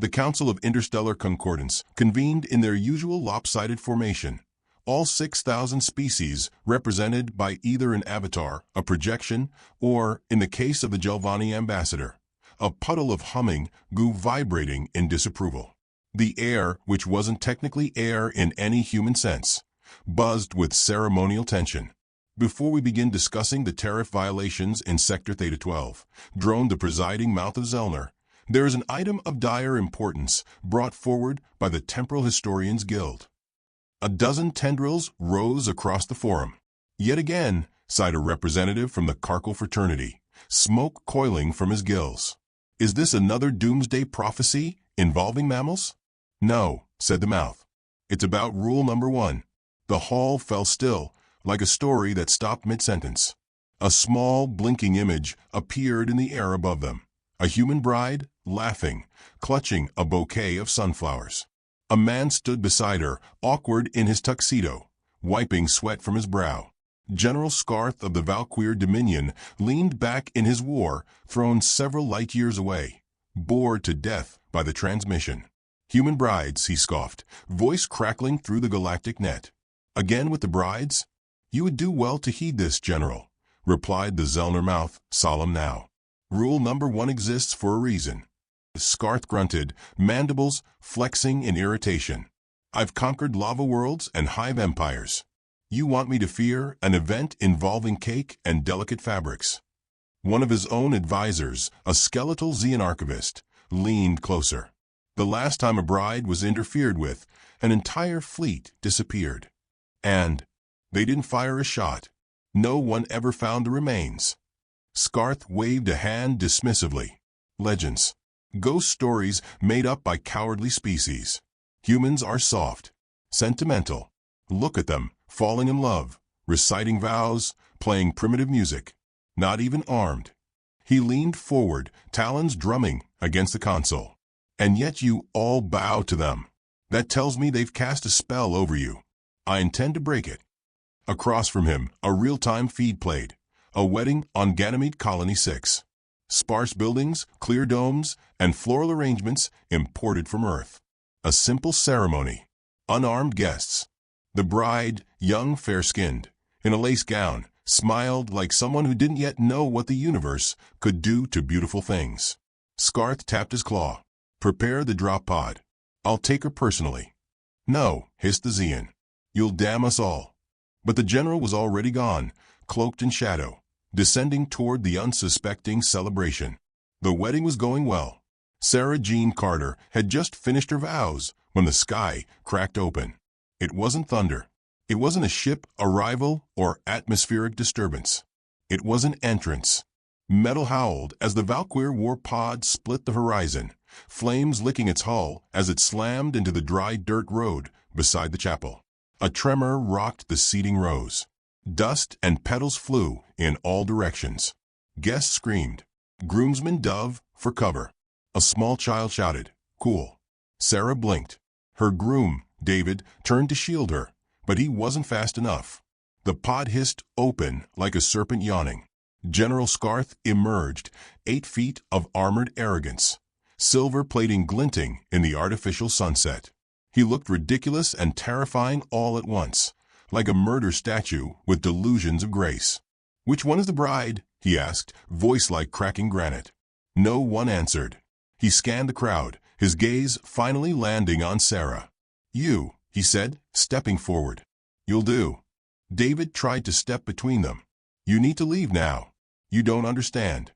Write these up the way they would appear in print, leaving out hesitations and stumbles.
The Council of Interstellar Concordance convened in their usual lopsided formation. All 6,000 species represented by either an avatar, a projection, or, in the case of the Gelvani ambassador, a puddle of humming goo vibrating in disapproval. The air, which wasn't technically air in any human sense, buzzed with ceremonial tension. Before we begin discussing the tariff violations in Sector Theta 12, droned the presiding mouth of Zellner, there is an item of dire importance brought forward by the Temporal Historians Guild. A dozen tendrils rose across the forum. Yet again, sighed a representative from the Karkle fraternity, smoke coiling from his gills. Is this another doomsday prophecy involving mammals? No, said the mouth. It's about rule number 1. The hall fell still, like a story that stopped mid-sentence. A small, blinking image appeared in the air above them. A human bride, laughing, clutching a bouquet of sunflowers. A man stood beside her, awkward in his tuxedo, wiping sweat from his brow. General Scarth of the Valkyr Dominion leaned back in his war, thrown several light years away, bored to death by the transmission. Human brides, he scoffed, voice crackling through the galactic net. Again with the brides? You would do well to heed this, General, replied the Zellner mouth, solemn now. Rule number 1 exists for a reason. Scarth grunted, mandibles flexing in irritation. I've conquered lava worlds and hive empires. You want me to fear an event involving cake and delicate fabrics? One of his own advisors, a skeletal Xenarchivist, leaned closer. The last time a bride was interfered with, an entire fleet disappeared. And they didn't fire a shot. No one ever found the remains. Scarth waved a hand dismissively. Legends. Ghost stories made up by cowardly species. Humans are soft, sentimental. Look at them, falling in love, reciting vows, playing primitive music. Not even armed. He leaned forward, talons drumming against the console. And yet you all bow to them. That tells me they've cast a spell over you. I intend to break it. Across from him, a real-time feed played. A wedding on Ganymede Colony 6. Sparse buildings, clear domes, and floral arrangements imported from Earth. A simple ceremony. Unarmed guests. The bride, young, fair-skinned, in a lace gown, smiled like someone who didn't yet know what the universe could do to beautiful things. Scarth tapped his claw. Prepare the drop pod. I'll take her personally. No, hissed the Zeon. You'll damn us all. But the general was already gone, cloaked in shadow, descending toward the unsuspecting celebration. The wedding was going well. Sarah Jean Carter had just finished her vows when the sky cracked open. It wasn't thunder. It wasn't a ship arrival or atmospheric disturbance. It was an entrance. Metal howled as the Valkyr war pod split the horizon, flames licking its hull as it slammed into the dry dirt road beside the chapel. A tremor rocked the seating rows. Dust and petals flew in all directions. Guests screamed. Groomsmen dove for cover. A small child shouted, "Cool." Sarah blinked. Her groom, David, turned to shield her, but he wasn't fast enough. The pod hissed open like a serpent yawning. General Scarth emerged, 8 feet of armored arrogance, silver plating glinting in the artificial sunset. He looked ridiculous and terrifying all at once, like a murder statue with delusions of grace. "Which one is the bride?" he asked, voice like cracking granite. No one answered. He scanned the crowd, his gaze finally landing on Sarah. "You," he said, stepping forward. "You'll do." David tried to step between them. "You need to leave now. You don't understand."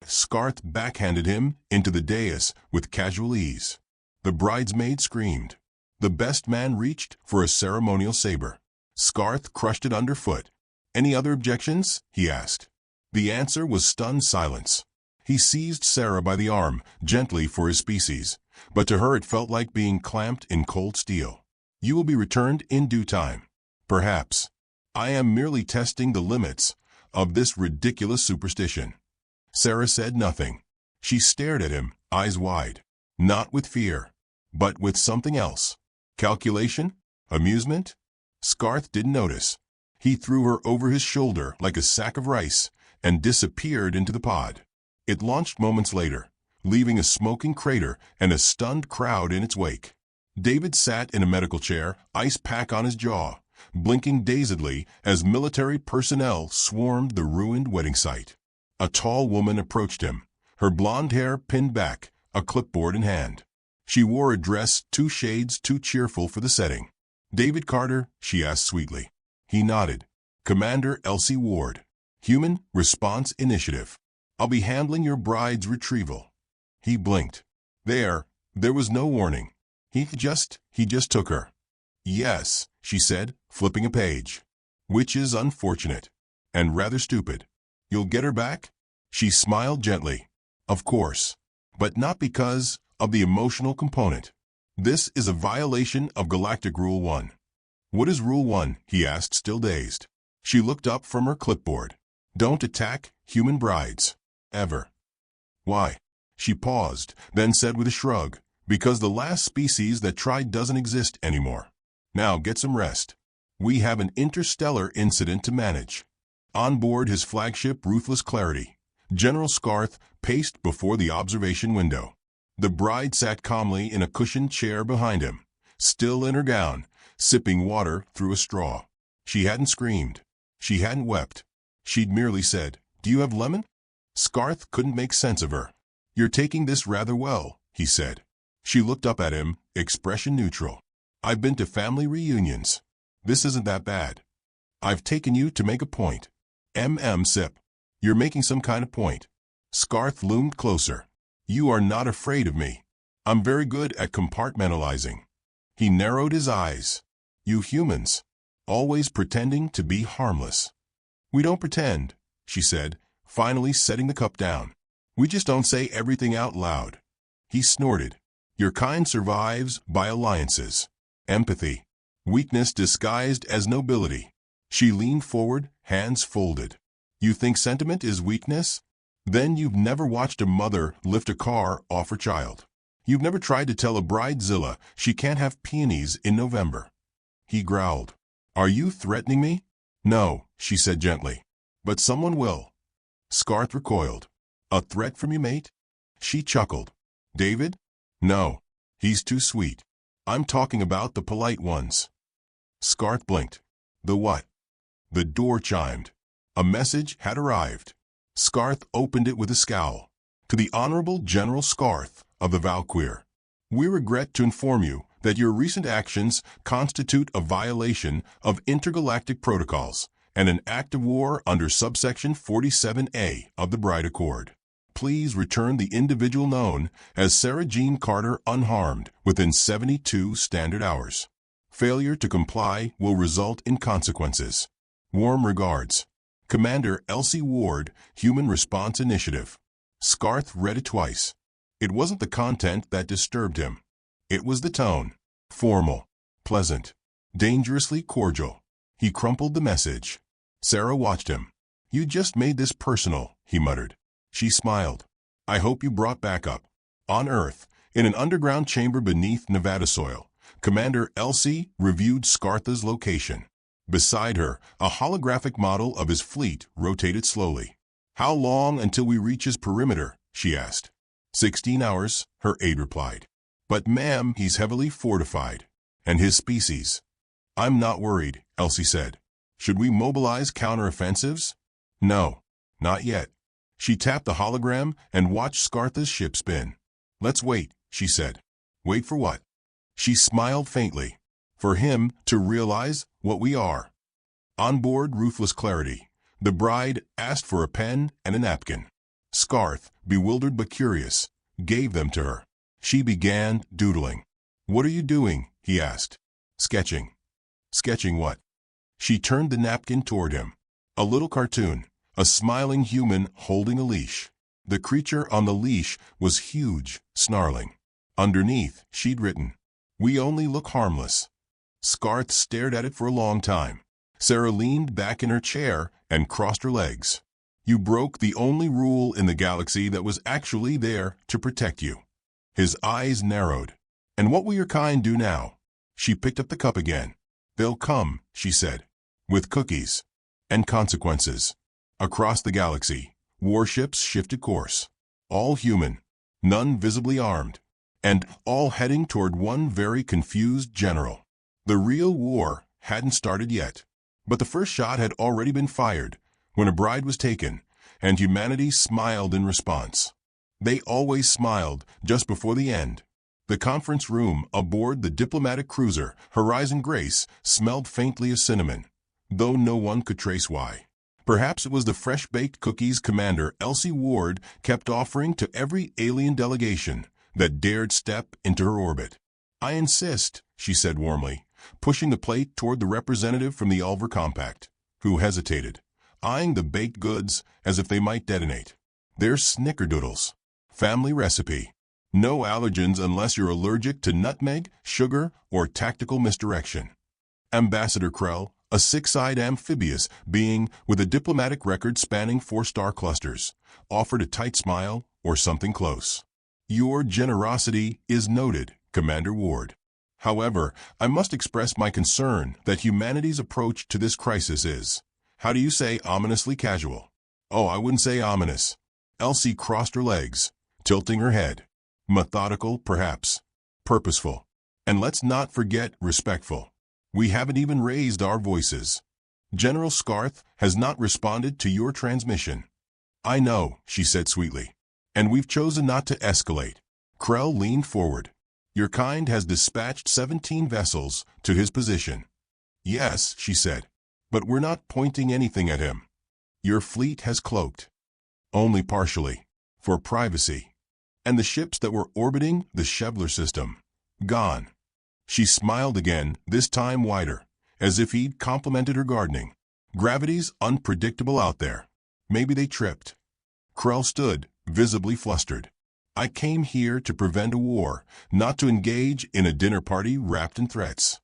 Scarth backhanded him into the dais with casual ease. The bridesmaid screamed. The best man reached for a ceremonial saber. Scarth crushed it underfoot. "Any other objections?" he asked. The answer was stunned silence. He seized Sarah by the arm, gently for his species, but to her it felt like being clamped in cold steel. "You will be returned in due time." "Perhaps. I am merely testing the limits of this ridiculous superstition." Sarah said nothing. She stared at him, eyes wide. Not with fear, but with something else. Calculation? Amusement? Scarth didn't notice. He threw her over his shoulder like a sack of rice and disappeared into the pod. It launched moments later, leaving a smoking crater and a stunned crowd in its wake. David sat in a medical chair, ice pack on his jaw, blinking dazedly as military personnel swarmed the ruined wedding site. A tall woman approached him, her blonde hair pinned back, a clipboard in hand. She wore a dress 2 shades too cheerful for the setting. "David Carter?" she asked sweetly. He nodded. "Commander Elsie Ward. Human Response Initiative. I'll be handling your bride's retrieval." He blinked. There was no warning. He just took her. "Yes," she said, flipping a page. "Which is unfortunate. And rather stupid. You'll get her back?" She smiled gently. "Of course. But not because of the emotional component. This is a violation of Galactic Rule 1. "What is Rule 1? He asked, still dazed. She looked up from her clipboard. "Don't attack human brides. Ever." "Why?" She paused, then said with a shrug, "Because the last species that tried doesn't exist anymore. Now get some rest. We have an interstellar incident to manage." On board his flagship Ruthless Clarity, General Scarth paced before the observation window. The bride sat calmly in a cushioned chair behind him, still in her gown, sipping water through a straw. She hadn't screamed. She hadn't wept. She'd merely said, "Do you have lemon?" Scarth couldn't make sense of her. "You're taking this rather well," he said. She looked up at him, expression neutral. "I've been to family reunions. This isn't that bad. I've taken you to make a point." Sip. "You're making some kind of point." Scarth loomed closer. "You are not afraid of me. I'm very good at compartmentalizing." He narrowed his eyes. "You humans. Always pretending to be harmless." "We don't pretend," she said, finally setting the cup down. "We just don't say everything out loud." He snorted. "Your kind survives by alliances. Empathy. Weakness disguised as nobility." She leaned forward, hands folded. "You think sentiment is weakness? Then you've never watched a mother lift a car off her child. You've never tried to tell a bridezilla she can't have peonies in November." He growled. "Are you threatening me?" "No," she said gently. "But someone will." Scarth recoiled. "A threat from you, mate?" She chuckled. "David? No. He's too sweet. I'm talking about the polite ones." Scarth blinked. "The what?" The door chimed. A message had arrived. Scarth opened it with a scowl. "To the Honorable General Scarth of the Valkyr. We regret to inform you that your recent actions constitute a violation of intergalactic protocols and an act of war under subsection 47A of the Bride Accord. Please return the individual known as Sarah Jean Carter unharmed within 72 standard hours. Failure to comply will result in consequences. Warm regards. Commander Elsie Ward, Human Response Initiative." Scarth read it twice. It wasn't the content that disturbed him. It was the tone. Formal, pleasant, dangerously cordial. He crumpled the message. Sarah watched him. "You just made this personal," he muttered. She smiled. "I hope you brought backup." On Earth, in an underground chamber beneath Nevada soil, Commander Elsie reviewed Scartha's location. Beside her, a holographic model of his fleet rotated slowly. "How long until we reach his perimeter?" she asked. 16 hours, her aide replied. "But ma'am, he's heavily fortified. And his species." "I'm not worried," Elsie said. "Should we mobilize counteroffensives?" "No, not yet." She tapped the hologram and watched Scartha's ship spin. "Let's wait," she said. "Wait for what?" She smiled faintly. "For him to realize what we are." On board Ruthless Clarity, the bride asked for a pen and a napkin. Scarth, bewildered but curious, gave them to her. She began doodling. "What are you doing?" he asked. "Sketching." "Sketching what?" She turned the napkin toward him. A little cartoon, a smiling human holding a leash. The creature on the leash was huge, snarling. Underneath, she'd written, "We only look harmless." Scarth stared at it for a long time. Sarah leaned back in her chair and crossed her legs. "You broke the only rule in the galaxy that was actually there to protect you." His eyes narrowed. "And what will your kind do now?" She picked up the cup again. "They'll come," she said, "with cookies and consequences." Across the galaxy, warships shifted course. All human. none visibly armed, and all heading toward one very confused general. The real war hadn't started yet, but the first shot had already been fired when a bride was taken, and humanity smiled in response. They always smiled just before the end. The conference room aboard the diplomatic cruiser Horizon Grace smelled faintly of cinnamon, though no one could trace why. Perhaps it was the fresh-baked cookies Commander Elsie Ward kept offering to every alien delegation that dared step into her orbit. "I insist," she said warmly, pushing the plate toward the representative from the Ulver Compact, who hesitated, eyeing the baked goods as if they might detonate. "They're snickerdoodles. Family recipe. No allergens unless you're allergic to nutmeg, sugar, or tactical misdirection." Ambassador Krell, a six-eyed amphibious being with a diplomatic record spanning 4-star clusters, offered a tight smile or something close. "Your generosity is noted, Commander Ward. However, I must express my concern that humanity's approach to this crisis is, how do you say, ominously casual?" "Oh, I wouldn't say ominous." Elsie crossed her legs, tilting her head. "Methodical, perhaps. Purposeful. And let's not forget respectful. We haven't even raised our voices. General Scarth has not responded to your transmission." "I know," she said sweetly. "And we've chosen not to escalate." Krell leaned forward. "Your kind has dispatched 17 vessels to his position." "Yes," she said. "But we're not pointing anything at him. Your fleet has cloaked." "Only partially. For privacy. And the ships that were orbiting the Shevler system. Gone." She smiled again, this time wider, as if he'd complimented her gardening. "Gravity's unpredictable out there. Maybe they tripped." Krell stood, visibly flustered. "I came here to prevent a war, not to engage in a dinner party wrapped in threats."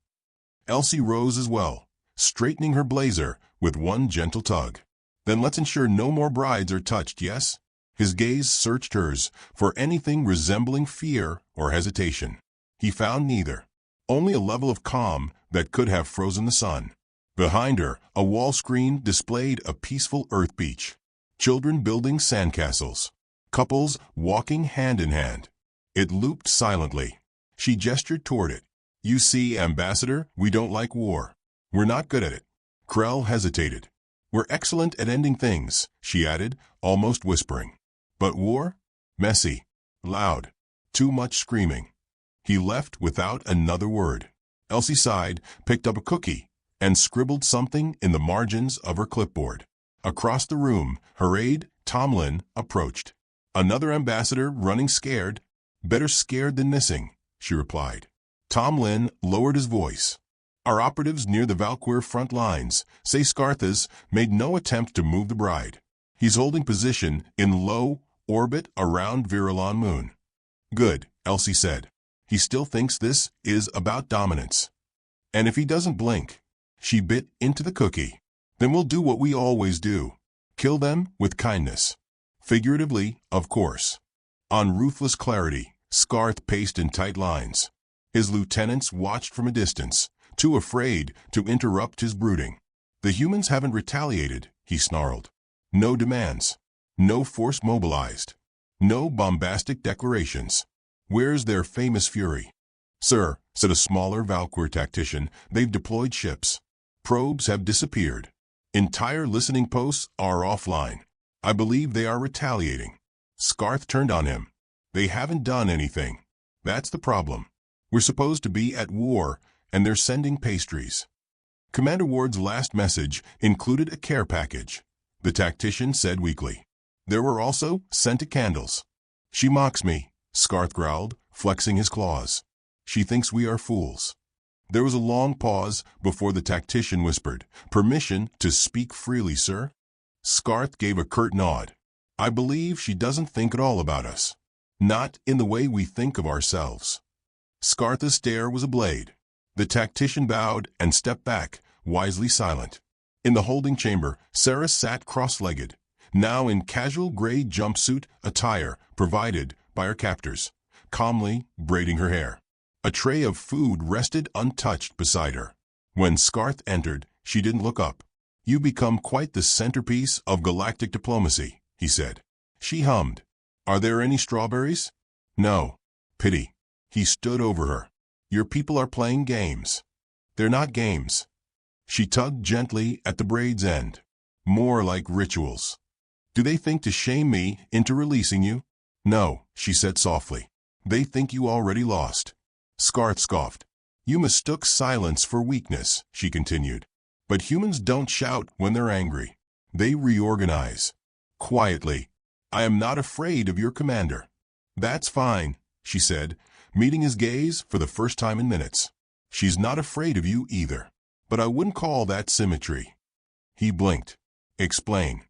Elsie rose as well, straightening her blazer with one gentle tug. "Then let's ensure no more brides are touched, yes?" His gaze searched hers for anything resembling fear or hesitation. He found neither. Only a level of calm that could have frozen the sun. Behind her, a wall screen displayed a peaceful Earth beach. Children building sandcastles. Couples walking hand in hand. It looped silently. She gestured toward it. "You see, Ambassador, we don't like war. We're not good at it." Krell hesitated. "We're excellent at ending things," she added, almost whispering. "But war? Messy. Loud. Too much screaming." He left without another word. Elsie sighed, picked up a cookie, and scribbled something in the margins of her clipboard. Across the room, her aide, Tomlin, approached. "Another ambassador running scared?" "Better scared than missing," she replied. Tomlin lowered his voice. "Our operatives near the Valkyr front lines say Scarth has made no attempt to move the bride. He's holding position in low orbit around Virulon Moon." "Good," Elsie said. "He still thinks this is about dominance. And if he doesn't blink," she bit into the cookie, "then we'll do what we always do. Kill them with kindness. Figuratively, of course." On ruthless clarity, Scarth paced in tight lines. His lieutenants watched from a distance, too afraid to interrupt his brooding. "The humans haven't retaliated," he snarled. "No demands. No force mobilized. No bombastic declarations. Where's their famous fury?" "Sir," said a smaller Valkyr tactician, "they've deployed ships. Probes have disappeared. Entire listening posts are offline. I believe they are retaliating." Scarth turned on him. "They haven't done anything. That's the problem. We're supposed to be at war, and they're sending pastries." Commander Ward's last message included a care package, the tactician said weakly. There were also scented candles. "She mocks me," Scarth growled, flexing his claws. "She thinks we are fools." There was a long pause before the tactician whispered, "Permission to speak freely, sir?" Scarth gave a curt nod. "I believe she doesn't think at all about us. Not in the way we think of ourselves." Scarth's stare was a blade. The tactician bowed and stepped back, wisely silent. In the holding chamber, Sarah sat cross-legged, now in casual gray jumpsuit attire provided by her captors, calmly braiding her hair. A tray of food rested untouched beside her. When Scarth entered, she didn't look up. "You become quite the centerpiece of galactic diplomacy," he said. She hummed. "Are there any strawberries?" No. Pity. He stood over her. Your people are playing games. They're not games. She tugged gently at the braid's end. More like rituals. Do they think to shame me into releasing you? No, she said softly. They think you already lost. Scarth scoffed. You mistook silence for weakness, she continued. But humans don't shout when they're angry. They reorganize. Quietly. I am not afraid of your commander. That's fine, she said, meeting his gaze for the first time in minutes. She's not afraid of you either. But I wouldn't call that symmetry. He blinked. Explain.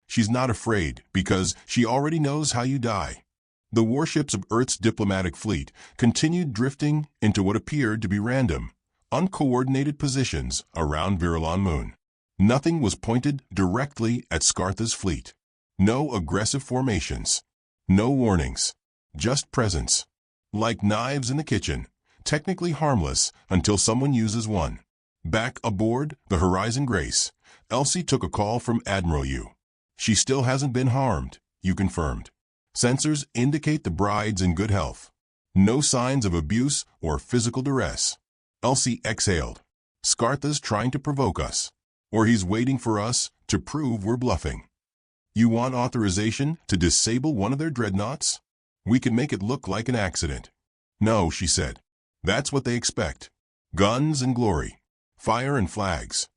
She's not afraid because she already knows how you die. The warships of Earth's diplomatic fleet continued drifting into what appeared to be random, uncoordinated positions around Virilon Moon. Nothing was pointed directly at Scartha's fleet. No aggressive formations. No warnings. Just presence. Like knives in the kitchen, technically harmless until someone uses one. Back aboard the Horizon Grace, Elsie took a call from Admiral Yu. She still hasn't been harmed, Yu confirmed. Sensors indicate the bride's in good health. No signs of abuse or physical duress. Elsie exhaled. Scartha's trying to provoke us. Or he's waiting for us to prove we're bluffing. You want authorization to disable one of their dreadnoughts? We can make it look like an accident. No, she said. That's what they expect. Guns and glory. Fire and flags.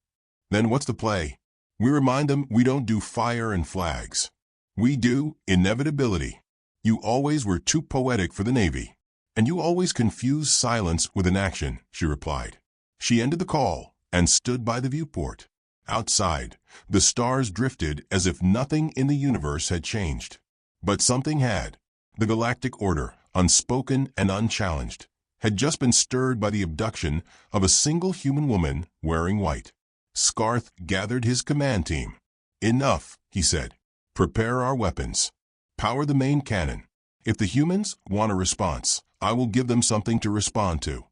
Then what's the play? We remind them we don't do fire and flags. We do inevitability. You always were too poetic for the Navy. And you always confuse silence with inaction, she replied. She ended the call and stood by the viewport. Outside, the stars drifted as if nothing in the universe had changed. But something had. The galactic order, unspoken and unchallenged, had just been stirred by the abduction of a single human woman wearing white. Scarth gathered his command team. Enough, he said. Prepare our weapons. Power the main cannon. If the humans want a response, I will give them something to respond to.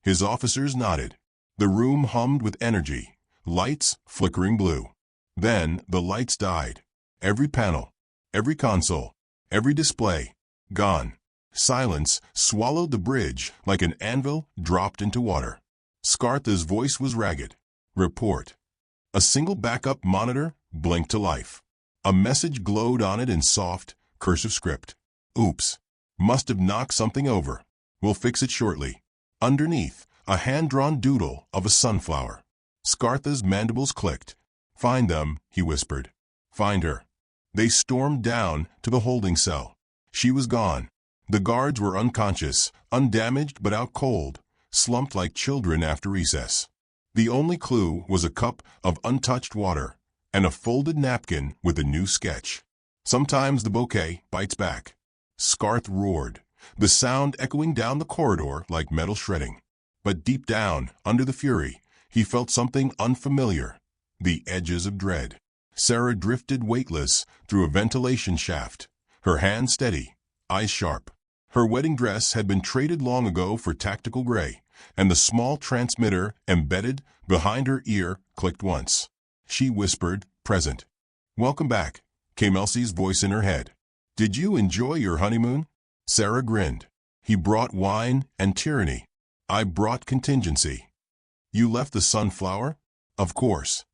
His officers nodded. The room hummed with energy, lights flickering blue. Then the lights died. Every panel, every console, every display, gone. Silence swallowed the bridge like an anvil dropped into water. Scartha's voice was ragged. Report. A single backup monitor blinked to life. A message glowed on it in soft, cursive script. Oops. Must have knocked something over. We'll fix it shortly. Underneath, a hand-drawn doodle of a sunflower. Scartha's mandibles clicked. Find them, he whispered. Find her. They stormed down to the holding cell. She was gone. The guards were unconscious, undamaged but out cold, slumped like children after recess. The only clue was a cup of untouched water and a folded napkin with a new sketch. Sometimes the bouquet bites back. Scarth roared, the sound echoing down the corridor like metal shredding. But deep down, under the fury, he felt something unfamiliar, the edges of dread. Sarah drifted weightless through a ventilation shaft, her hand steady, eyes sharp. Her wedding dress had been traded long ago for tactical gray, and the small transmitter embedded behind her ear clicked once. She whispered, present. Welcome back, came Elsie's voice in her head. Did you enjoy your honeymoon? Sarah grinned. He brought wine and tyranny. I brought contingency. You left the sunflower? Of course.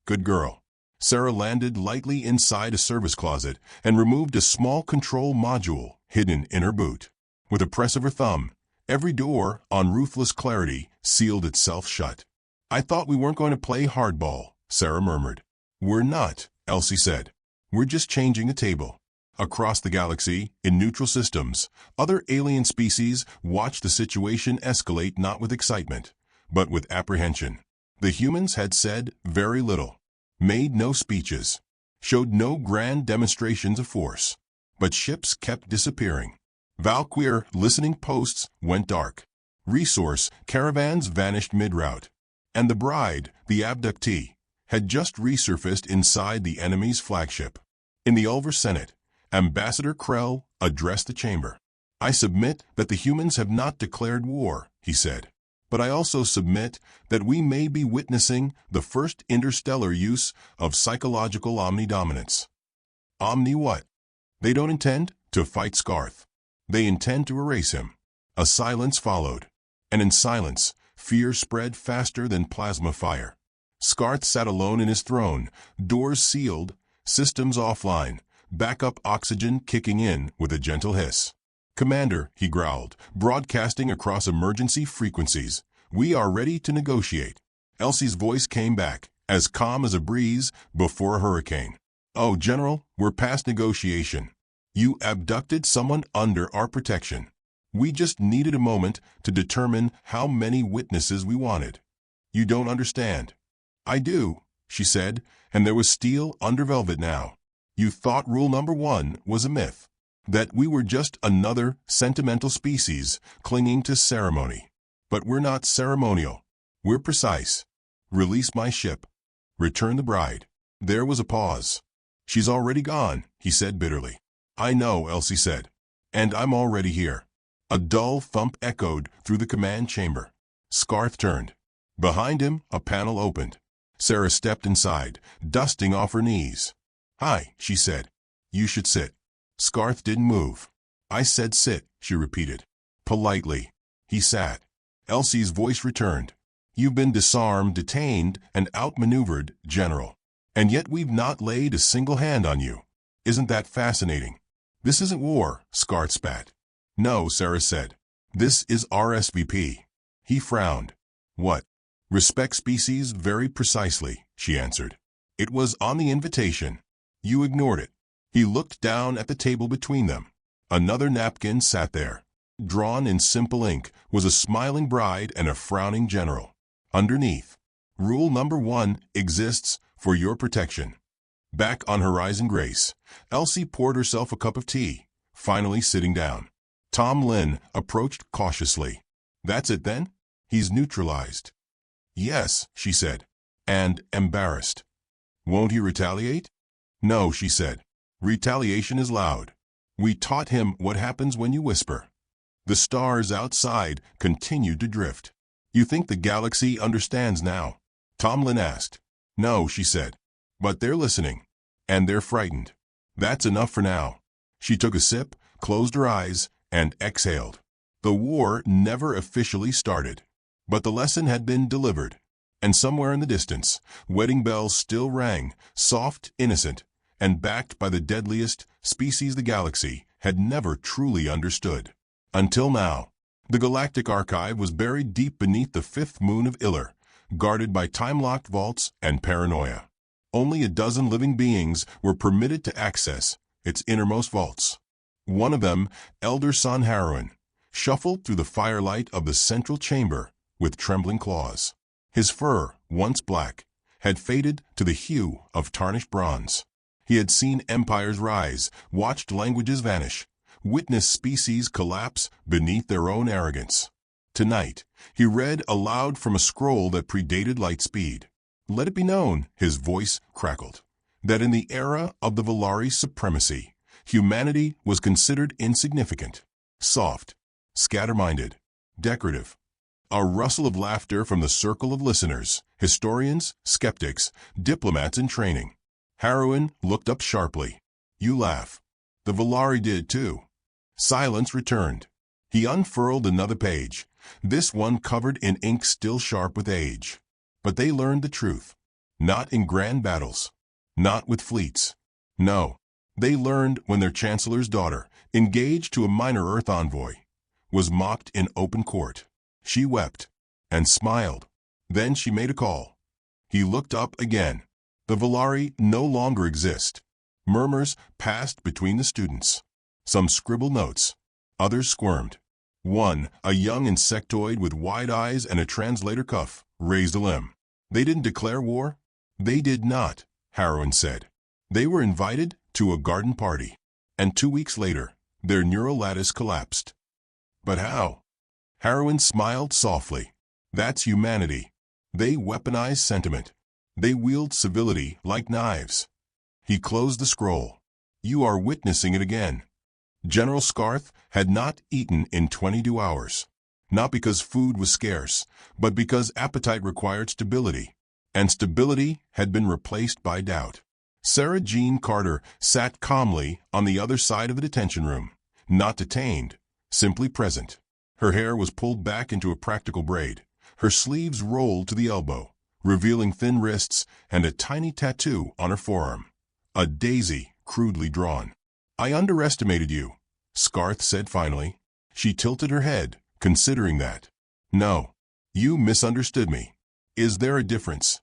Good girl. Sarah landed lightly inside a service closet and removed a small control module hidden in her boot. With a press of her thumb, every door on ruthless clarity sealed itself shut. I thought we weren't going to play hardball, Sarah murmured. We're not, Elsie said. We're just changing the table. Across the galaxy, in neutral systems, other alien species watched the situation escalate not with excitement, but with apprehension. The humans had said very little, made no speeches, showed no grand demonstrations of force. But ships kept disappearing. Valkyr listening posts went dark. Resource caravans vanished mid-route. And the bride, the abductee, had just resurfaced inside the enemy's flagship. In the Ulver Senate, Ambassador Krell addressed the chamber. I submit that the humans have not declared war, he said. But I also submit that we may be witnessing the first interstellar use of psychological omnidominance. Omni what? They don't intend to fight Scarth. They intend to erase him. A silence followed. And in silence, fear spread faster than plasma fire. Scarth sat alone in his throne, doors sealed, systems offline, backup oxygen kicking in with a gentle hiss. "Commander," he growled, broadcasting across emergency frequencies, "we are ready to negotiate." Elsie's voice came back, as calm as a breeze before a hurricane. "Oh, General, we're past negotiation. You abducted someone under our protection. We just needed a moment to determine how many witnesses we wanted. You don't understand." "I do," she said, and there was steel under velvet now. "You thought rule number 1 was a myth. That we were just another sentimental species clinging to ceremony. But we're not ceremonial. We're precise. Release my ship. Return the bride." There was a pause. "She's already gone," he said bitterly. "I know," Elsie said. "And I'm already here." A dull thump echoed through the command chamber. Scarth turned. Behind him, a panel opened. Sarah stepped inside, dusting off her knees. "Hi," she said. "You should sit." Scarth didn't move. "I said sit," she repeated. Politely. He sat. Elsie's voice returned. "You've been disarmed, detained, and outmaneuvered, General. And yet we've not laid a single hand on you. Isn't that fascinating?" "This isn't war," Scarth spat. "No," Sarah said. "This is RSVP." He frowned. "What?" "Respect species very precisely," she answered. "It was on the invitation. You ignored it." He looked down at the table between them. Another napkin sat there. Drawn in simple ink was a smiling bride and a frowning general. Underneath, "Rule number 1 exists for your protection." Back on Horizon Grace, Elsie poured herself a cup of tea, finally sitting down. Tom Lin approached cautiously. "That's it then? He's neutralized." "Yes," she said, and embarrassed. "Won't he retaliate?" "No," she said. "Retaliation is loud. We taught him what happens when you whisper." The stars outside continued to drift. "You think the galaxy understands now?" Tomlin asked. "No," she said. "But they're listening. And they're frightened. That's enough for now." She took a sip, closed her eyes, and exhaled. The war never officially started. But the lesson had been delivered. And somewhere in the distance, wedding bells still rang, soft, innocent, and backed by the deadliest species the galaxy had never truly understood. Until now, the Galactic Archive was buried deep beneath the fifth moon of Iller, guarded by time-locked vaults and paranoia. Only a dozen living beings were permitted to access its innermost vaults. One of them, Elder Son Harrowen, shuffled through the firelight of the central chamber with trembling claws. His fur, once black, had faded to the hue of tarnished bronze. He had seen empires rise, watched languages vanish, witnessed species collapse beneath their own arrogance. Tonight, he read aloud from a scroll that predated light speed. "Let it be known," his voice crackled, "that in the era of the Volari supremacy, humanity was considered insignificant, soft, scatter-minded, decorative." A rustle of laughter from the circle of listeners, historians, skeptics, diplomats in training. Harrowen looked up sharply. "You laugh. The Volari did too." Silence returned. He unfurled another page, this one covered in ink still sharp with age. But they learned the truth. Not in grand battles. Not with fleets. No. They learned when their chancellor's daughter, engaged to a minor Earth envoy, was mocked in open court. She wept and smiled. Then she made a call. He looked up again. The Volari no longer exist. Murmurs passed between the students. Some scribbled notes. Others squirmed. One, a young insectoid with wide eyes and a translator cuff, raised a limb. "They didn't declare war?" "They did not," Harrowen said. "They were invited to a garden party. And 2 weeks later, their neural lattice collapsed." "But how?" Harrowen smiled softly. "That's humanity. They weaponize sentiment. They wield civility like knives." He closed the scroll. "You are witnessing it again." General Scarth had not eaten in 22 hours. Not because food was scarce, but because appetite required stability. And stability had been replaced by doubt. Sarah Jean Carter sat calmly on the other side of the detention room, not detained, simply present. Her hair was pulled back into a practical braid. Her sleeves rolled to the elbow, revealing thin wrists and a tiny tattoo on her forearm. A daisy, crudely drawn. "I underestimated you," Scarth said finally. She tilted her head, considering that. "No. You misunderstood me. Is there a difference?"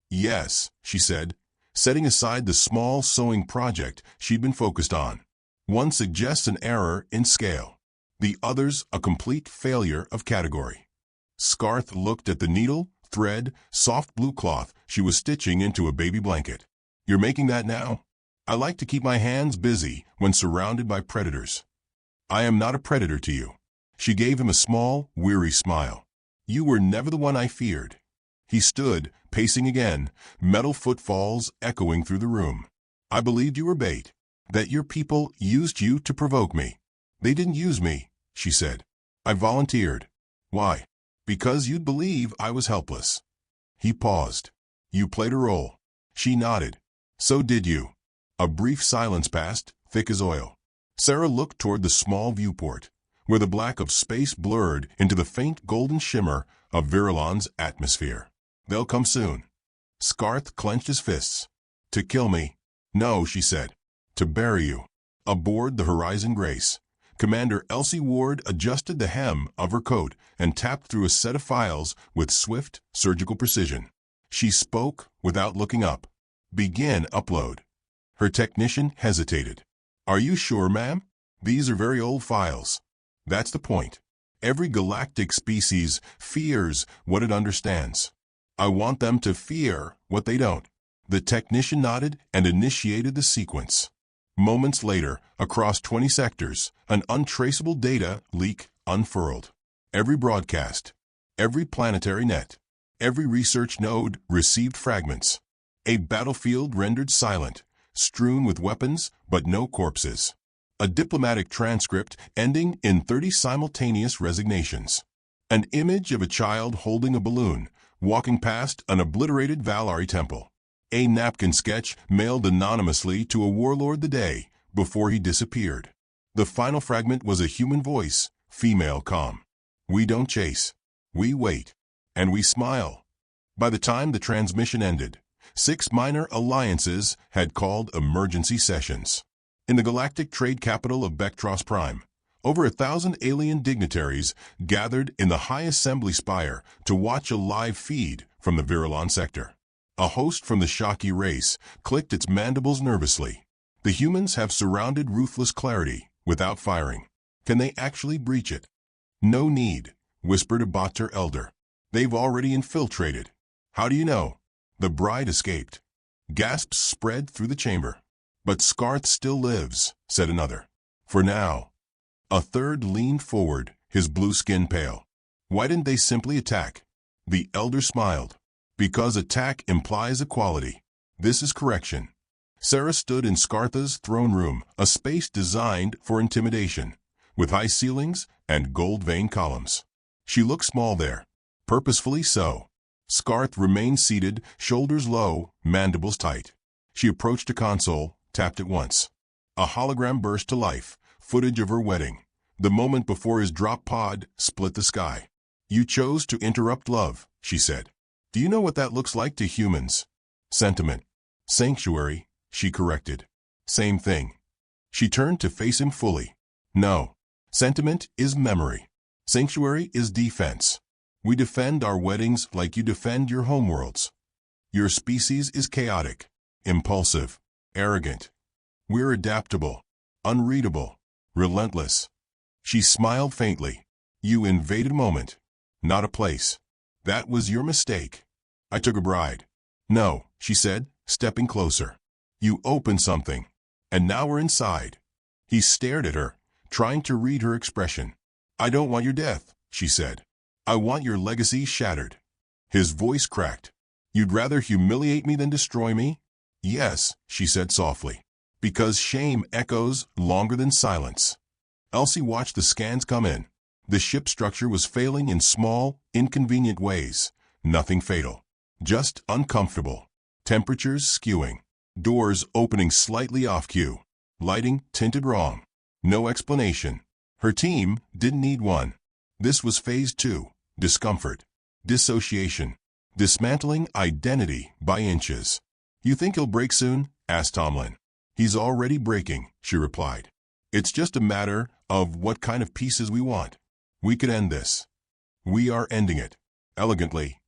"Yes," she said, setting aside the small sewing project she'd been focused on. "One suggests an error in scale. The other's a complete failure of category." Scarth looked at the needle, thread, soft blue cloth she was stitching into a baby blanket. "You're making that now? I like to keep my hands busy when surrounded by predators." "I am not a predator to you." She gave him a small, weary smile. "You were never the one I feared." He stood, pacing again, metal footfalls echoing through the room. "I believed you were bait, that your people used you to provoke me." "They didn't use me," she said. "I volunteered." "Why?" "Because you'd believe I was helpless." He paused. "You played a role." She nodded. "So did you." A brief silence passed, thick as oil. Sarah looked toward the small viewport, where the black of space blurred into the faint golden shimmer of Virilon's atmosphere. "They'll come soon." Scarth clenched his fists. "To kill me?" "No," she said. "To bury you." Aboard the Horizon Grace, Commander Elsie Ward adjusted the hem of her coat and tapped through a set of files with swift, surgical precision. She spoke without looking up. "Begin upload." Her technician hesitated. "Are you sure, ma'am? These are very old files." "That's the point. Every galactic species fears what it understands. I want them to fear what they don't." The technician nodded and initiated the sequence. Moments later, across 20 sectors, an untraceable data leak unfurled. Every broadcast, every planetary net, every research node received fragments. A battlefield rendered silent, strewn with weapons but no corpses. A diplomatic transcript ending in 30 simultaneous resignations. An image of a child holding a balloon, walking past an obliterated Valari temple. A napkin sketch mailed anonymously to a warlord the day before he disappeared. The final fragment was a human voice, female calm. "We don't chase. We wait. And we smile." By the time the transmission ended, 6 minor alliances had called emergency sessions. In the galactic trade capital of Bektros Prime, over 1,000 alien dignitaries gathered in the High Assembly Spire to watch a live feed from the Virilon sector. A host from the Shaki race clicked its mandibles nervously. The humans have surrounded ruthless clarity without firing. Can they actually breach it? "No need," whispered a Batur elder. "They've already infiltrated." "How do you know?" "The bride escaped." Gasps spread through the chamber. "But Scarth still lives," said another. "For now." A third leaned forward, his blue skin pale. "Why didn't they simply attack?" The elder smiled. "Because attack implies equality. This is correction." Sarah stood in Scartha's throne room, a space designed for intimidation, with high ceilings and gold-veined columns. She looked small there, purposefully so. Scarth remained seated, shoulders low, mandibles tight. She approached a console, tapped it once. A hologram burst to life, footage of her wedding, the moment before his drop pod split the sky. "You chose to interrupt love," she said. "Do you know what that looks like to humans?" "Sentiment." "Sanctuary," she corrected. "Same thing." She turned to face him fully. "No. Sentiment is memory. Sanctuary is defense. We defend our weddings like you defend your homeworlds. Your species is chaotic, impulsive, arrogant. We're adaptable, unreadable, relentless." She smiled faintly. "You invaded a moment, not a place. That was your mistake. I took a bride." "No," she said, stepping closer. "You opened something, and now we're inside." He stared at her, trying to read her expression. "I don't want your death," she said. "I want your legacy shattered." His voice cracked. "You'd rather humiliate me than destroy me?" "Yes," she said softly. "Because shame echoes longer than silence." Elsie watched the scans come in. The ship structure was failing in small, inconvenient ways. Nothing fatal. Just uncomfortable. Temperatures skewing. Doors opening slightly off cue. Lighting tinted wrong. No explanation. Her team didn't need one. This was phase 2, discomfort, dissociation, dismantling identity by inches. "You think he'll break soon?" asked Tomlin. "He's already breaking," she replied. "It's just a matter of what kind of pieces we want. We could end this. We are ending it." Elegantly.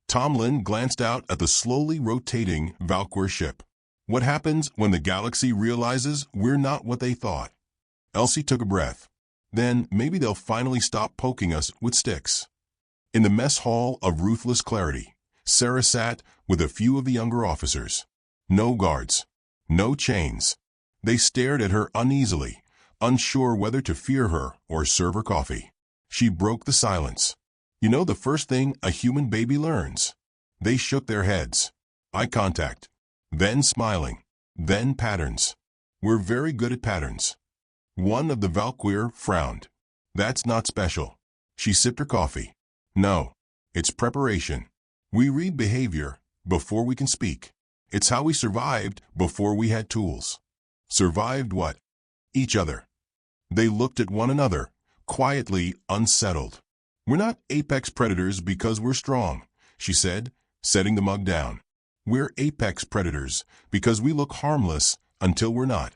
Tomlin glanced out at the slowly rotating Valkyr ship. "What happens when the galaxy realizes we're not what they thought?" Elsie took a breath. "Then maybe they'll finally stop poking us with sticks." In the mess hall of ruthless clarity, Sarah sat with a few of the younger officers. No guards. No chains. They stared at her uneasily, unsure whether to fear her or serve her coffee. She broke the silence. "You know the first thing a human baby learns?" They shook their heads. "Eye contact. Then smiling. Then patterns. We're very good at patterns." One of the Valkyr frowned. "That's not special." She sipped her coffee. "No. It's preparation. We read behavior before we can speak. It's how we survived before we had tools." Survived what? Each other. They looked at one another, quietly unsettled. "We're not apex predators because we're strong," she said, setting the mug down. "We're apex predators because we look harmless until we're not."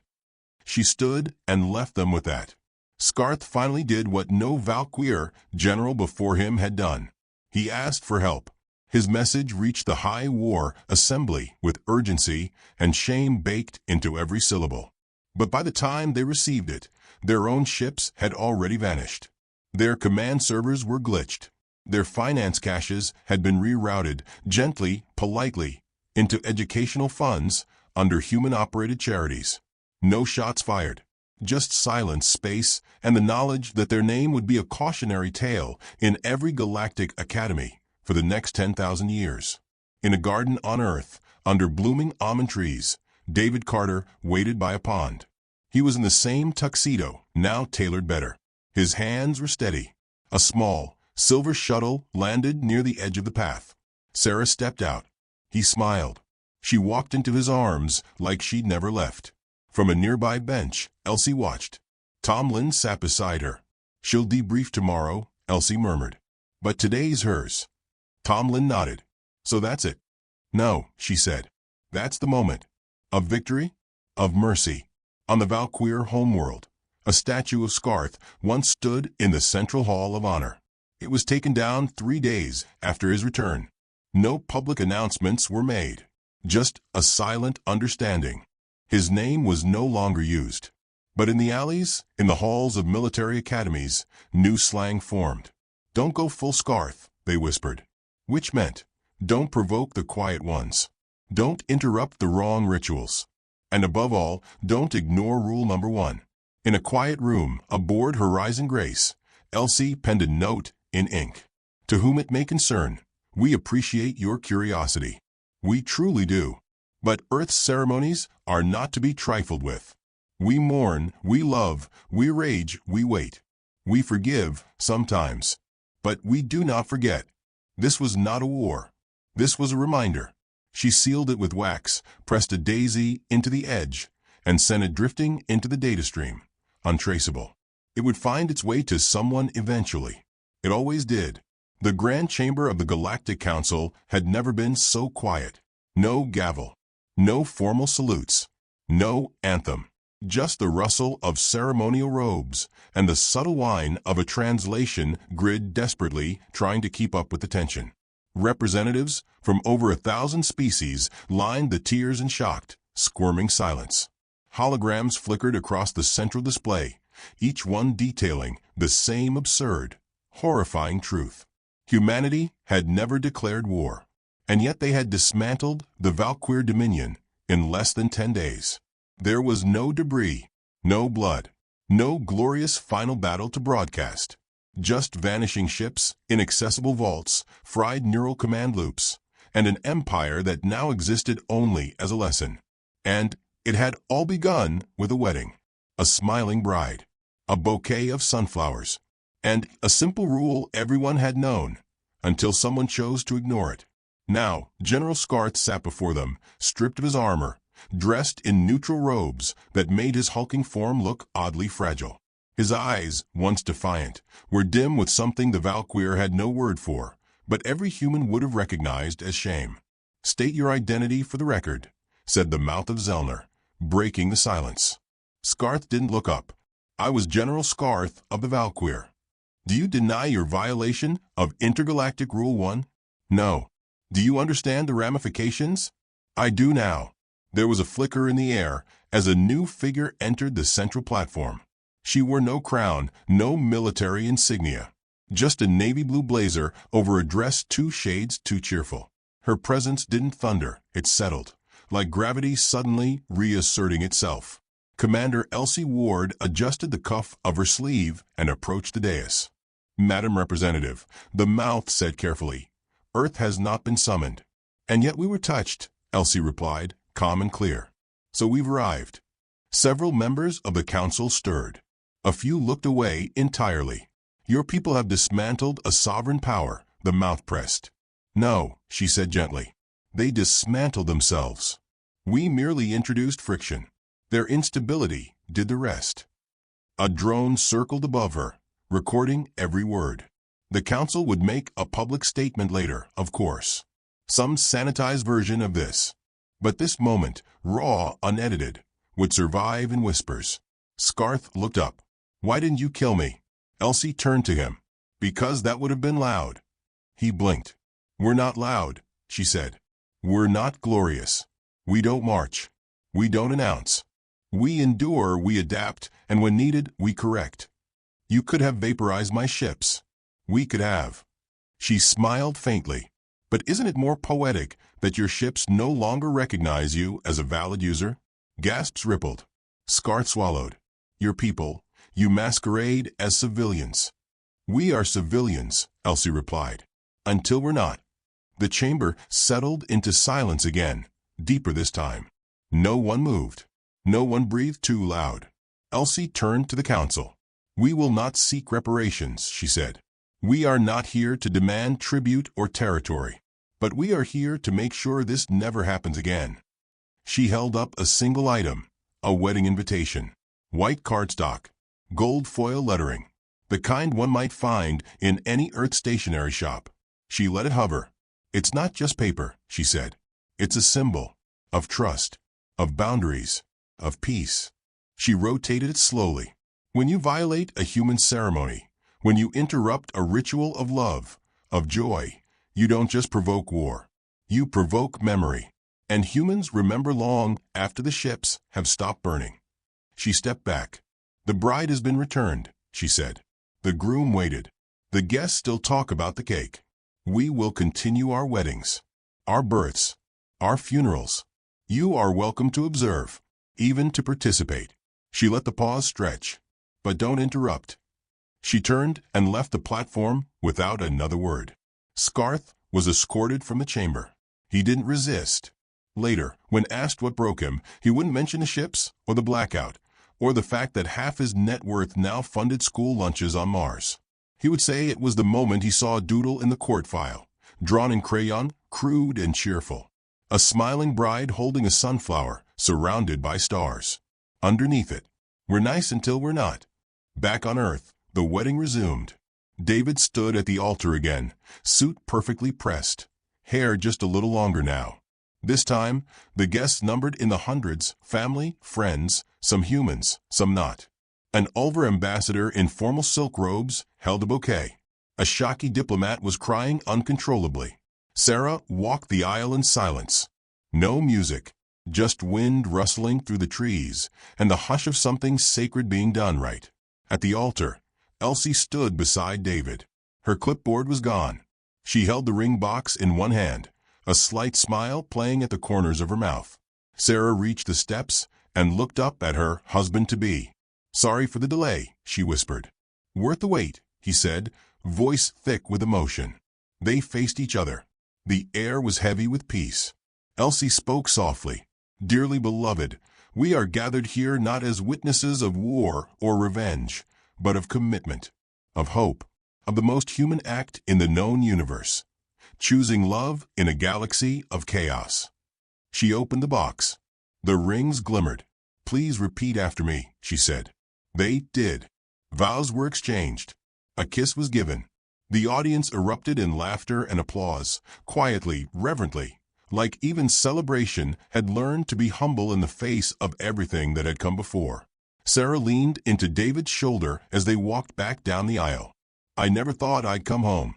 She stood and left them with that. Scarth finally did what no Valkyr general before him had done. He asked for help. His message reached the High War Assembly with urgency and shame baked into every syllable. But by the time they received it, their own ships had already vanished. Their command servers were glitched. Their finance caches had been rerouted gently, politely, into educational funds under human-operated charities. No shots fired. Just silence, space, and the knowledge that their name would be a cautionary tale in every galactic academy for the next 10,000 years. In a garden on Earth, under blooming almond trees, David Carter waited by a pond. He was in the same tuxedo, now tailored better. His hands were steady. A small, silver shuttle landed near the edge of the path. Sarah stepped out. He smiled. She walked into his arms like she'd never left. From a nearby bench, Elsie watched. Tomlin sat beside her. "She'll debrief tomorrow," Elsie murmured. "But today's hers." Tomlin nodded. "So that's it?" "No," she said. "That's the moment. Of victory? Of mercy." On the Valkyr homeworld, a statue of Scarth once stood in the Central Hall of Honor. It was taken down 3 days after his return. No public announcements were made. Just a silent understanding. His name was no longer used. But in the alleys, in the halls of military academies, new slang formed. "Don't go full Scarth," they whispered. Which meant, don't provoke the quiet ones. Don't interrupt the wrong rituals. And above all, don't ignore rule number 1. In a quiet room, aboard Horizon Grace, Elsie penned a note in ink. "To whom it may concern, we appreciate your curiosity. We truly do. But Earth's ceremonies are not to be trifled with. We mourn, we love, we rage, we wait. We forgive, sometimes. But we do not forget. This was not a war. This was a reminder." She sealed it with wax, pressed a daisy into the edge, and sent it drifting into the data stream, untraceable. It would find its way to someone eventually. It always did. The Grand Chamber of the Galactic Council had never been so quiet. No gavel. No formal salutes. No anthem. Just the rustle of ceremonial robes and the subtle whine of a translation grid desperately trying to keep up with the tension. Representatives from over 1,000 species lined the tiers in shocked, squirming silence. Holograms flickered across the central display, each one detailing the same absurd, horrifying truth. Humanity had never declared war, and yet they had dismantled the Valkyr Dominion in less than 10 days. There was no debris, no blood, no glorious final battle to broadcast. Just vanishing ships, inaccessible vaults, fried neural command loops, and an empire that now existed only as a lesson. And it had all begun with a wedding, a smiling bride, a bouquet of sunflowers, and a simple rule everyone had known, until someone chose to ignore it. Now, General Scarth sat before them, stripped of his armor, dressed in neutral robes that made his hulking form look oddly fragile. His eyes, once defiant, were dim with something the Valkyr had no word for, but every human would have recognized as shame. "State your identity for the record," said the mouth of Zellner, breaking the silence. Scarth didn't look up. "I was General Scarth of the Valkyr." "Do you deny your violation of Intergalactic Rule 1? "No." "Do you understand the ramifications?" "I do now." There was a flicker in the air as a new figure entered the central platform. She wore no crown, no military insignia. Just a navy blue blazer over a dress 2 shades too cheerful. Her presence didn't thunder, it settled, like gravity suddenly reasserting itself. Commander Elsie Ward adjusted the cuff of her sleeve and approached the dais. "Madam Representative," the mouth said carefully, "Earth has not been summoned." "And yet we were touched," Elsie replied, calm and clear. "So we've arrived." Several members of the council stirred. A few looked away entirely. "Your people have dismantled a sovereign power," the mouth pressed. "No," she said gently. "They dismantled themselves. We merely introduced friction. Their instability did the rest." A drone circled above her, recording every word. The council would make a public statement later, of course. Some sanitized version of this. But this moment, raw, unedited, would survive in whispers. Scarth looked up. "Why didn't you kill me?" Elsie turned to him. "Because that would have been loud." He blinked. "We're not loud," she said. "We're not glorious. We don't march. We don't announce. We endure, we adapt, and when needed, we correct. You could have vaporized my ships. We could have." She smiled faintly. "But isn't it more poetic that your ships no longer recognize you as a valid user?" Gasps rippled. Scarth swallowed. "Your people, you masquerade as civilians." "We are civilians," Elsie replied. "Until we're not." The chamber settled into silence again, deeper this time. No one moved. No one breathed too loud. Elsie turned to the council. "We will not seek reparations," she said. "We are not here to demand tribute or territory. But we are here to make sure this never happens again." She held up a single item, a wedding invitation. White cardstock, gold foil lettering, the kind one might find in any Earth stationery shop. She let it hover. "It's not just paper," she said. "It's a symbol of trust, of boundaries, of peace." She rotated it slowly. "When you violate a human ceremony, when you interrupt a ritual of love, of joy, you don't just provoke war. You provoke memory. And humans remember long after the ships have stopped burning." She stepped back. "The bride has been returned," she said. The groom waited. "The guests still talk about the cake. We will continue our weddings, our births, our funerals. You are welcome to observe, even to participate." She let the pause stretch. "But don't interrupt." She turned and left the platform without another word. Scarth was escorted from the chamber. He didn't resist. Later, when asked what broke him, he wouldn't mention the ships or the blackout, or the fact that half his net worth now funded school lunches on Mars. He would say it was the moment he saw a doodle in the court file, drawn in crayon, crude and cheerful. A smiling bride holding a sunflower, surrounded by stars. Underneath it, "We're nice until we're not." Back on Earth, the wedding resumed. David stood at the altar again, suit perfectly pressed, hair just a little longer now. This time, the guests numbered in the hundreds, family, friends, some humans, some not. An Ulver ambassador in formal silk robes held a bouquet. A shocky diplomat was crying uncontrollably. Sarah walked the aisle in silence. No music, just wind rustling through the trees and the hush of something sacred being done right. At the altar, Elsie stood beside David. Her clipboard was gone. She held the ring box in one hand, a slight smile playing at the corners of her mouth. Sarah reached the steps and looked up at her husband-to-be. "Sorry for the delay," she whispered. "Worth the wait," he said, voice thick with emotion. They faced each other. The air was heavy with peace. Elsie spoke softly. "Dearly beloved, we are gathered here not as witnesses of war or revenge, but of commitment, of hope, of the most human act in the known universe. Choosing love in a galaxy of chaos." She opened the box. The rings glimmered. "Please repeat after me," she said. They did. Vows were exchanged. A kiss was given. The audience erupted in laughter and applause, quietly, reverently, like even celebration had learned to be humble in the face of everything that had come before. Sarah leaned into David's shoulder as they walked back down the aisle. "I never thought I'd come home."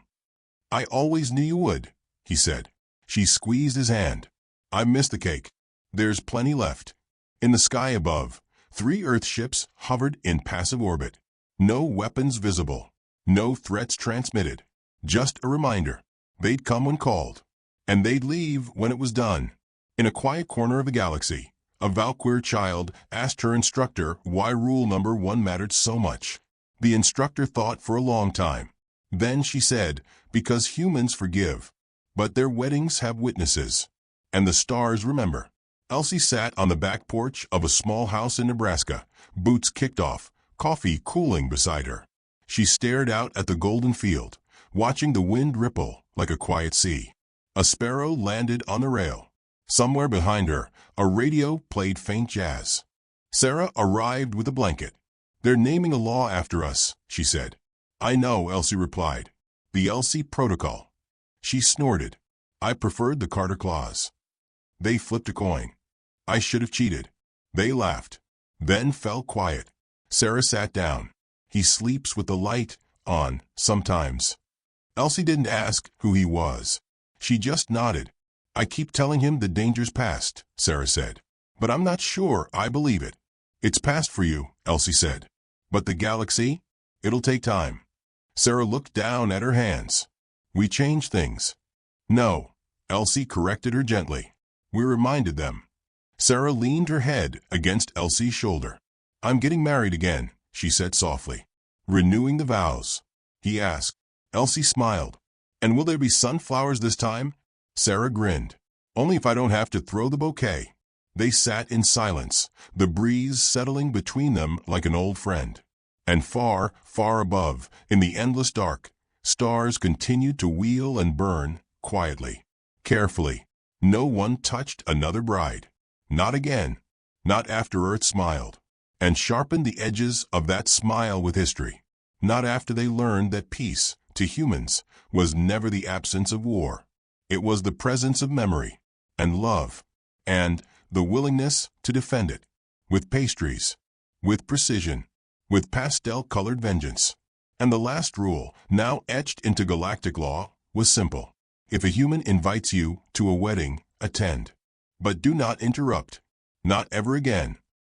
"I always knew you would," he said. She squeezed his hand. "I missed the cake. There's plenty left." In the sky above, 3 Earth ships hovered in passive orbit. No weapons visible. No threats transmitted. Just a reminder. They'd come when called. And they'd leave when it was done. In a quiet corner of the galaxy, a Valkyr child asked her instructor why rule number 1 mattered so much. The instructor thought for a long time. Then she said, "Because humans forgive. But their weddings have witnesses. And the stars remember." Elsie sat on the back porch of a small house in Nebraska, boots kicked off, coffee cooling beside her. She stared out at the golden field, watching the wind ripple like a quiet sea. A sparrow landed on the rail. Somewhere behind her, a radio played faint jazz. Sarah arrived with a blanket. "They're naming a law after us," she said. "I know," Elsie replied. "The Elsie Protocol." She snorted. "I preferred the Carter Clause." They flipped a coin. "I should have cheated." They laughed. Then fell quiet. Sarah sat down. "He sleeps with the light on, sometimes." Elsie didn't ask who he was. She just nodded. "I keep telling him the danger's past," Sarah said. "But I'm not sure I believe it." "It's past for you," Elsie said. "But the galaxy? It'll take time." Sarah looked down at her hands. "We changed things." "No," Elsie corrected her gently. "We reminded them." Sarah leaned her head against Elsie's shoulder. "I'm getting married again," she said softly. "Renewing the vows." He asked. Elsie smiled. "And will there be sunflowers this time?" Sarah grinned. "Only if I don't have to throw the bouquet." They sat in silence, the breeze settling between them like an old friend. And far, far above, in the endless dark, stars continued to wheel and burn, quietly, carefully. No one touched another bride. Not again. Not after Earth smiled. And sharpened the edges of that smile with history. Not after they learned that peace, to humans, was never the absence of war. It was the presence of memory, and love, and the willingness to defend it. With pastries. With precision. With pastel-colored vengeance. And the last rule, now etched into galactic law, was simple. If a human invites you to a wedding, attend. But do not interrupt. Not ever again.